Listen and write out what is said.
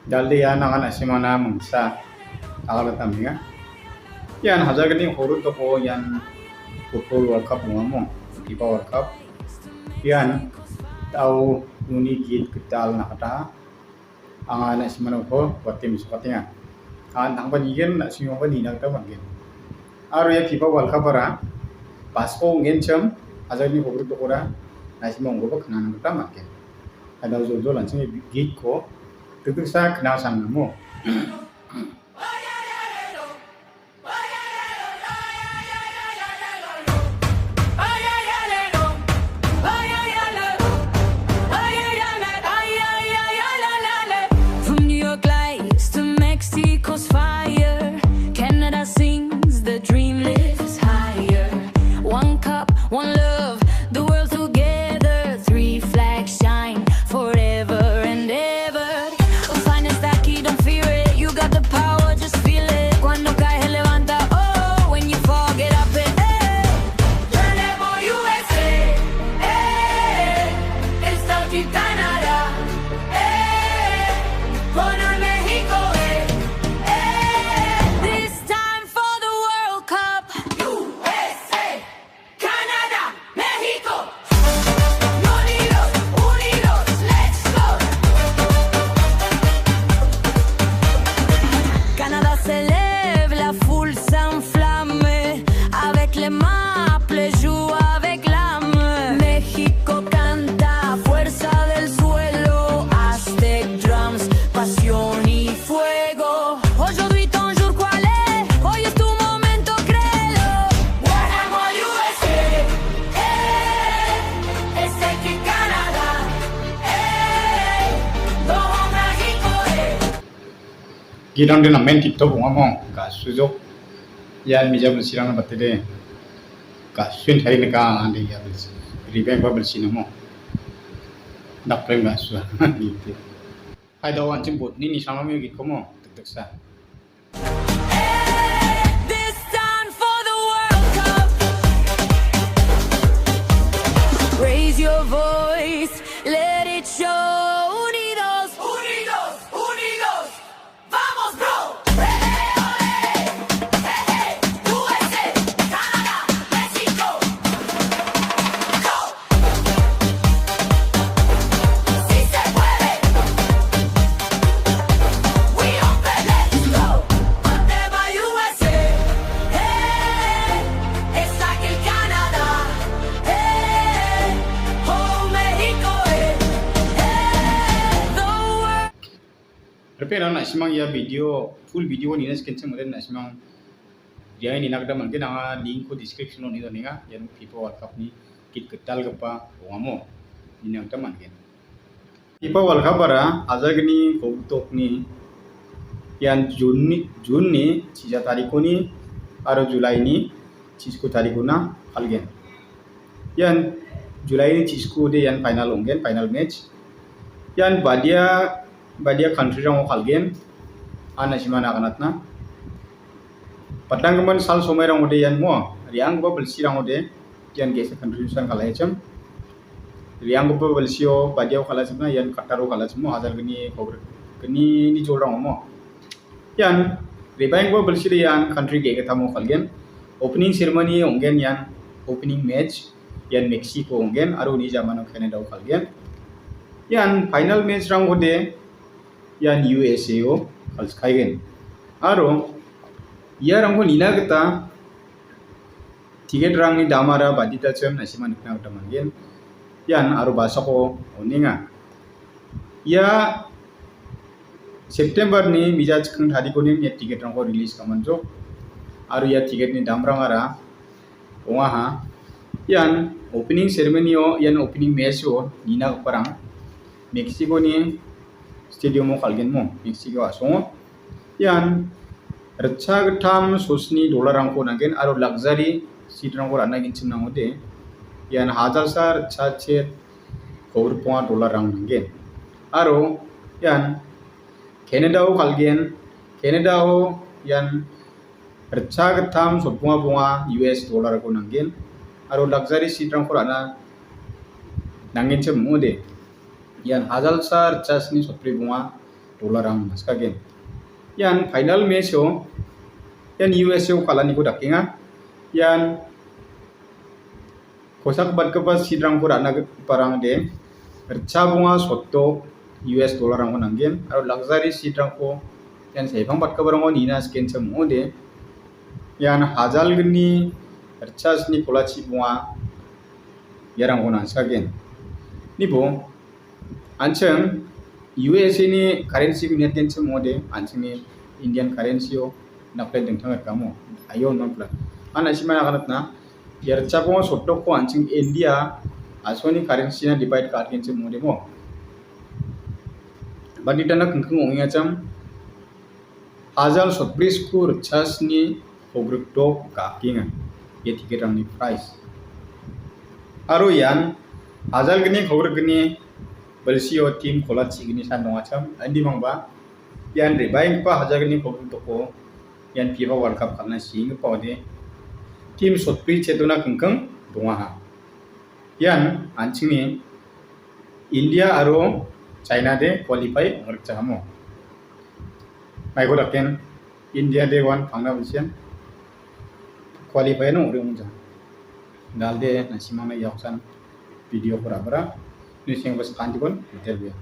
dalde ya na kana simana mungsa akala taminga yan hazagani horut to ko yan football world cup mo FIFA world cup yan tau uni git ketal na kata angana simana ko watim sukatinga an tang ban igen na singo ban ina ta ban gen aro ya FIFA world cup ara pasko ngen cham hazagani horut to kora na simong go ba kana na kata makken ada zo langsung git ko tutu sa kenal sama mo From New York lights to Mexico's fire, Canada sings, the dream lives higher. One cup, one love, the world together. Three flags shine forever and ever. Finest aquí, don't fear it. You got the power, just feel it. Cuando cae, levanta. Oh, when you fall, get up it. Tenemos USA. Está aquí Canadá. Honor Mexico. This time for the World Cup. USA, Canada, Mexico. Unidos, unidos, let's go. Canada s'élève, la foule s'enflamme. Avec les maples, joue avec l'âme. México canta, fuerza del suelo. Aztec drums, pasión y fuego. Aujourd'hui ton jour, ¿cuál es? Hoy es tu momento, créelo. Ganamos USA, es aquí Canadá, todo México, gidang dina men tip to bunga mo ka sujok yan mi jabul sirang batide ka swin thai ne ka ande ya bil ribe ba bil sinamo dak prem ga su ni te hai do wan chim bot ni sama mi git ko mo tek sa This time for the World Cup. Raise your voice, let it show. Unidos, unidos, unidos. Vamos, bro. USA, Canada, Mexico. Go. Si se puede. We open, let's go. Whatever USA. Está aquí el Canadá. Oh, Mexico. The world. repera na simang ya video full video ni nes kenche mure na simang dia ni nak da man ke na link ko description ni do ninga yan FIFA world cup ni kit ketal gapa wamo ni nak da man ke FIFA world cup ara azagni kotok ni yan jun ni chija tariko ni aro julai ni chisko tariko na algen yan julai ni chisko de yan final ongen final match yan badia country rang algen ana simana kanatna patanggaman sal somai rang ode yan mo riang ba belsi rang ode yan gese country san kala echem riang ba belsio badia kala semna yan kataro kala semmo hazar gni kobr gni ni jol rang mo yan rebaing ba belsi yan country ge ketamo kalgen opening ceremony ongen yan opening match yan Mexico ongen aro ni jamano Canada kalgen yan final match rang ode yan USA o kals kaigen aro ya rangko nina kita tiket rang ni damara badita chem na siman kna uta mangen yan aro basako oninga ya September ni mijaj khang thadi ko ni ya tiket rang ko release kamanjo aro ya tiket ni damrang ara onga ha yan opening ceremony o yan opening match o nina parang Mexico ni stadium o kalgen mo Mexico asongo yan rcha gtham sosni dollar rangko nagen aro luxury seat rangko ranagin chimnangode yan hajar sar rcha chet $4 rang nagen aro yan Canada o kalgen Canada o yan rcha gtham bunga US dollar ko nagen aro luxury seat rangko rana nangin chimode yan hajar sar rcha sni $7 dollar ang naskagen. Yan final match yan USA kalani ko dakinga. Yan kosak bat kepas sidrang ko rana parang de bercabunga soto US dollar ang nanggen. Aro luxury sidrang ko yan sebang bat kebarang nina sken cemo de. Yan hajal geni bercas ni kolachi bunga yarang ko naskagen. Nibo ancheng USA ni currency ko niatin cemo de ancheng ni Indian currency naplay deng thangat kamu ayon non pla ana sima kanat na yar chapo sotto ko anching India asoni currency na divide ka kin cemo de mo badita na kengkeng onginga cham hajal sotbris kur chas ni pogruk to ka kinga ye tiket ang ni price aro yan hajal gini pogruk gini balsio team kolachi gini sandong acham andi mangba yan rebaing pa hajal gini pogruk to ko yan FIFA World Cup kalna sing pawde team sotpri chetuna kengkeng donga yan anchini India aro China de qualify ngorcha hamo mai ko daken India de wan phangna bisian qualify no urungja dalde nasimana yaksan video pura ni sing bas kanjikon interview